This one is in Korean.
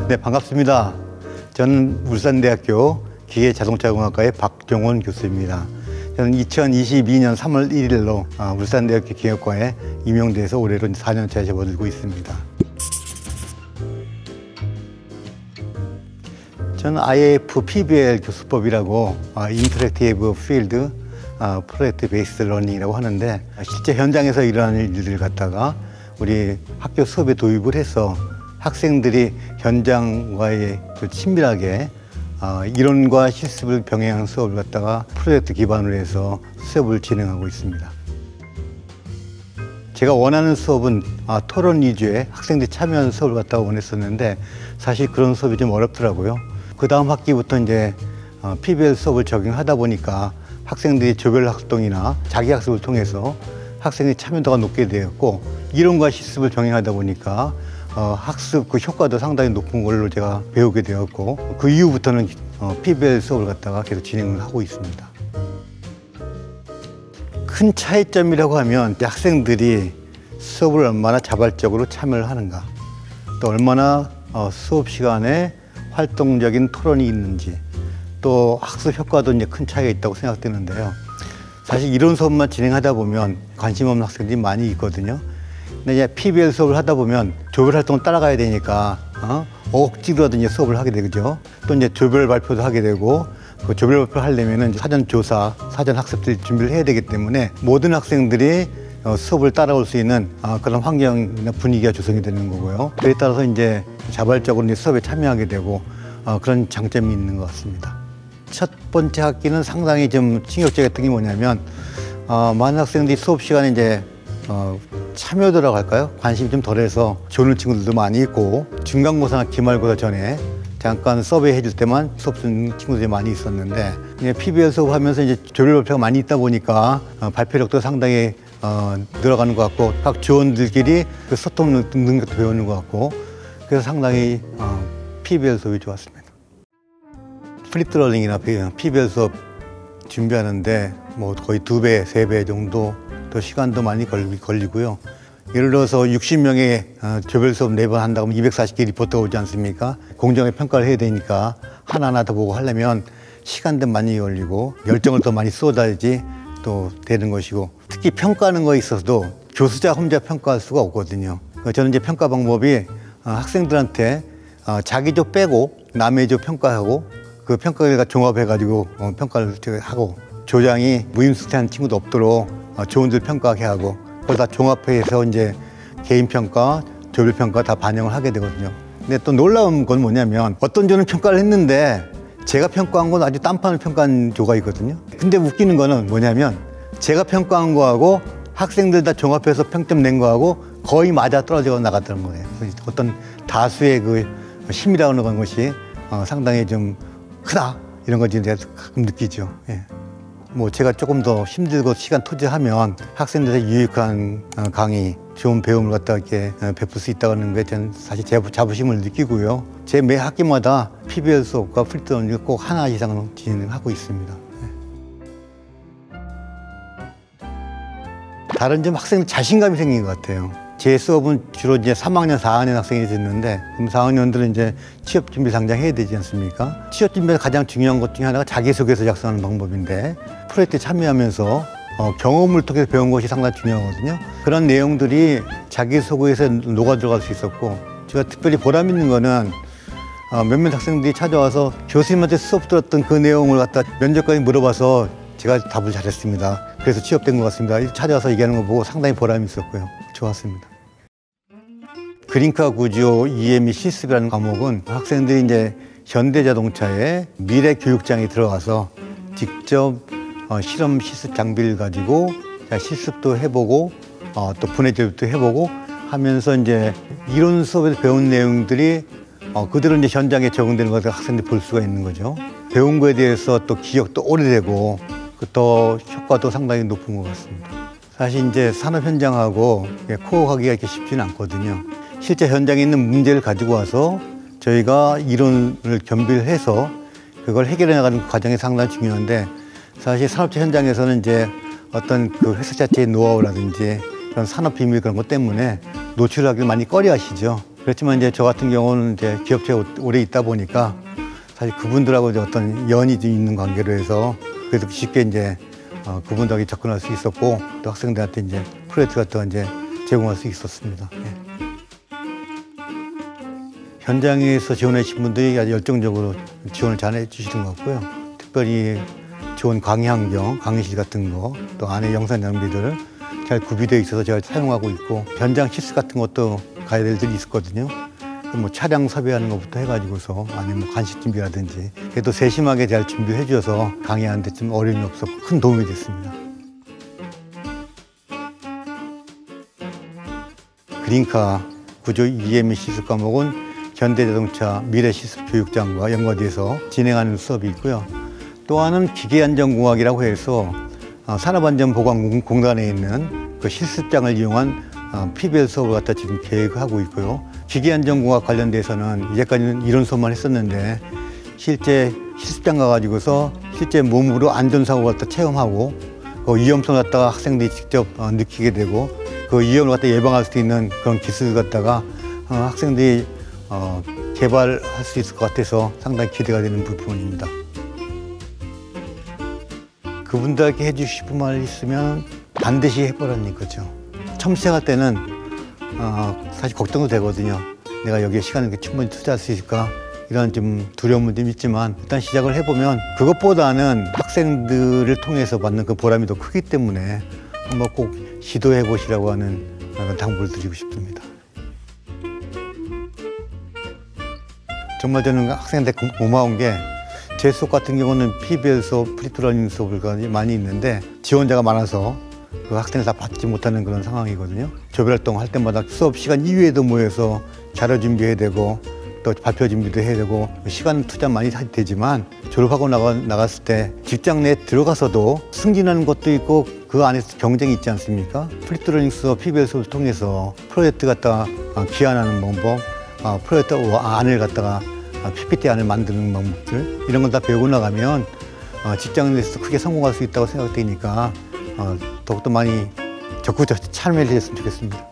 네, 반갑습니다. 저는 울산대학교 기계자동차공학과의 박종원 교수입니다. 저는 2022년 3월 1일로 울산대학교 기계과에 임용돼서 올해로 4년째 접어들고 있습니다. 저는 IAF PBL 교수법이라고 인터랙티브 필드 프로젝트 베이스 러닝이라고 하는데, 실제 현장에서 일어나는 일들을 갖다가 우리 학교 수업에 도입을 해서 학생들이 현장과의 친밀하게 이론과 실습을 병행하는 수업을 갖다가 프로젝트 기반으로 해서 수업을 진행하고 있습니다. 제가 원하는 수업은 토론 위주의 학생들이 참여하는 수업을 갖다가 원했었는데, 사실 그런 수업이 좀 어렵더라고요. 그 다음 학기부터 이제 PBL 수업을 적용하다 보니까 학생들이 조별 활동이나 자기 학습을 통해서 학생의 참여도가 높게 되었고, 이론과 실습을 병행하다 보니까 학습 그 효과도 상당히 높은 걸로 제가 배우게 되었고, 그 이후부터는 PBL 수업을 갖다가 계속 진행을 하고 있습니다. 큰 차이점이라고 하면 학생들이 수업을 얼마나 자발적으로 참여를 하는가, 또 얼마나 수업 시간에 활동적인 토론이 있는지, 또 학습 효과도 이제 큰 차이가 있다고 생각되는데요. 사실 이론 수업만 진행하다 보면 관심 없는 학생들이 많이 있거든요. 근데 이제 PBL 수업을 하다 보면 조별 활동을 따라가야 되니까 억지로라도 이제 수업을 하게 되죠. 또 이제 조별 발표도 하게 되고, 그 조별 발표를 하려면은 사전 조사, 사전 학습들 준비를 해야 되기 때문에 모든 학생들이 수업을 따라올 수 있는 그런 환경이나 분위기가 조성이 되는 거고요. 그에 따라서 이제 자발적으로 이제 수업에 참여하게 되고 그런 장점이 있는 것 같습니다. 첫 번째 학기는 상당히 좀 충격적이었던 게 뭐냐면, 많은 학생들이 수업 시간에 이제 참여도라고 할까요? 관심이 좀 덜해서 조는 친구들도 많이 있고, 중간고사나 기말고사 전에 잠깐 서베이 해줄 때만 수업 듣는 친구들이 많이 있었는데, 이제 PBL 수업하면서 이제 조별 발표가 많이 있다 보니까 발표력도 상당히 늘어가는 것 같고, 각 조원들끼리 그 소통 능력도 배우는 것 같고, 그래서 상당히 PBL 수업이 좋았습니다. 플립드 러닝이나 PBL 수업 준비하는데 뭐 거의 2배, 3배 정도 더 시간도 많이 걸리고요. 예를 들어서 60명의 조별 수업 4번 한다고 하면 240개 리포트가 오지 않습니까? 공정하게 평가를 해야 되니까 하나하나 더 보고 하려면 시간도 많이 걸리고 열정을 더 많이 쏟아야지 또 되는 것이고, 특히 평가하는 거에 있어서도 교수자 혼자 평가할 수가 없거든요. 저는 이제 평가 방법이 학생들한테 자기 조 빼고 남의 조 평가하고, 그 평가 결과 종합해가지고 평가를 하고, 조장이 무임승차한 친구도 없도록 조원들 평가하게 하고, 그걸 다 종합해서 이제 개인 평가, 조별 평가 다 반영을 하게 되거든요. 근데 또 놀라운 건 뭐냐면, 어떤 조는 평가를 했는데 제가 평가한 건 아주 딴판을 평가한 조가 있거든요. 근데 웃기는 거는 뭐냐면, 제가 평가한 거하고 학생들 다 종합해서 평점 낸 거하고 거의 맞아 떨어져 나갔다는 거예요. 어떤 다수의 그 힘이라고 하는 것이 상당히 좀 크다, 이런 걸 제가 가끔 느끼죠. 예. 뭐 제가 조금 더 힘들고 시간 투자하면 학생들의 유익한 강의, 좋은 배움을 갖다 이렇게 베풀 수 있다는 게 저는 사실 제 자부심을 느끼고요. 제 매 학기마다 PBL 수업과 플립드 러닝을 꼭 하나 이상은 진행하고 있습니다. 예. 다른 점, 학생들 자신감이 생긴 것 같아요. 제 수업은 주로 이제 3학년, 4학년 학생이 듣는데, 그럼 4학년들은 이제 취업 준비 당장 해야 되지 않습니까? 취업 준비에서 가장 중요한 것 중에 하나가 자기소개서 작성하는 방법인데, 프로젝트에 참여하면서 경험을 통해서 배운 것이 상당히 중요하거든요. 그런 내용들이 자기소개서에 녹아 들어갈 수 있었고, 제가 특별히 보람 있는 거는 몇몇 학생들이 찾아와서 교수님한테 수업 들었던 그 내용을 갖다 면접관이 물어봐서 제가 답을 잘했습니다. 그래서 취업된 것 같습니다. 찾아와서 얘기하는 거 보고 상당히 보람이 있었고요. 좋았습니다. 그린카 구조 EME 실습이라는 과목은 학생들이 이제 현대자동차의 미래 교육장에 들어가서 직접 실험 실습 장비를 가지고 실습도 해보고 또 분해 조립도 해보고 하면서 이제 이론 수업에서 배운 내용들이 그대로 이제 현장에 적용되는 것을 학생들이 볼 수가 있는 거죠. 배운 거에 대해서 또 기억도 오래되고 더 효과도 상당히 높은 것 같습니다. 사실 이제 산업 현장하고 코어하기가 이렇게 쉽지는 않거든요. 실제 현장에 있는 문제를 가지고 와서 저희가 이론을 겸비를 해서 그걸 해결해 나가는 과정이 상당히 중요한데, 사실 산업체 현장에서는 이제 어떤 그 회사 자체의 노하우라든지 그런 산업 비밀 그런 것 때문에 노출하기를 많이 꺼려 하시죠. 그렇지만 이제 저 같은 경우는 이제 기업체에 오래 있다 보니까 사실 그분들하고 이제 어떤 연이 있는 관계로 해서 그래도 쉽게 이제 그분들에게 접근할 수 있었고 또 학생들한테 이제 프로젝트 같은 거 이제 제공할 수 있었습니다. 예. 현장에서 지원해 주신 분들이 아주 열정적으로 지원을 잘 해주시는 것 같고요. 특별히 좋은 강의 환경, 강의실 같은 거, 또 안에 영상 장비들 잘 구비되어 있어서 제가 사용하고 있고 현장 실습 같은 것도 가야 될 일이 있었거든요. 뭐 차량 섭외하는 것부터 해가지고서 아니면 뭐 간식 준비라든지 그래도 세심하게 잘 준비해 주셔서 강의하는 데 좀 어려움이 없었고 큰 도움이 됐습니다. 그린카 구조 EME 실습 과목은 현대자동차 미래실습교육장과 연관돼서 진행하는 수업이 있고요. 또 하나는 기계안전공학이라고 해서 산업안전보건공단에 있는 그 실습장을 이용한 PBL 수업을 갖다 지금 계획하고 있고요. 기계안전공학 관련돼서는 이제까지는 이론 수업만 했었는데 실제 실습장 가가지고서 실제 몸으로 안전사고 갖다 체험하고 그 위험성을 갖다가 학생들이 직접 느끼게 되고 그 위험을 갖다 예방할 수 있는 그런 기술을 갖다가 학생들이 개발할 수 있을 것 같아서 상당히 기대가 되는 부분입니다. 그분들에게 해주고 싶은 말이 있으면 반드시 해보라는 거죠. 처음 시작할 때는 사실 걱정도 되거든요. 내가 여기에 시간을 충분히 투자할 수 있을까? 이런 좀 두려움은 좀 있지만 일단 시작을 해보면 그것보다는 학생들을 통해서 받는 그 보람이 더 크기 때문에 한번 꼭 시도해 보시라고 하는 당부를 드리고 싶습니다. 정말 저는 학생한테 고마운 게 제 수업 같은 경우는 PBL 수업, 프리트러닝 수업을 많이 있는데 지원자가 많아서 그 학생을 다 받지 못하는 그런 상황이거든요. 조별활동 할 때마다 수업 시간 이외에도 모여서 자료 준비해야 되고 또 발표 준비도 해야 되고 시간 투자 많이 되지만 졸업하고 나갔을 때 직장 내에 들어가서도 승진하는 것도 있고 그 안에서 경쟁이 있지 않습니까? 프리트러닝 수업, PBL 수업을 통해서 프로젝트 갖다가 기한하는 방법, 프로젝트 안을 갖다가 PPT 안을 만드는 방법들 이런 걸 다 배우고 나가면 직장 내에서 크게 성공할 수 있다고 생각되니까 더욱더 많이 적극적으로 참여를 했으면 좋겠습니다.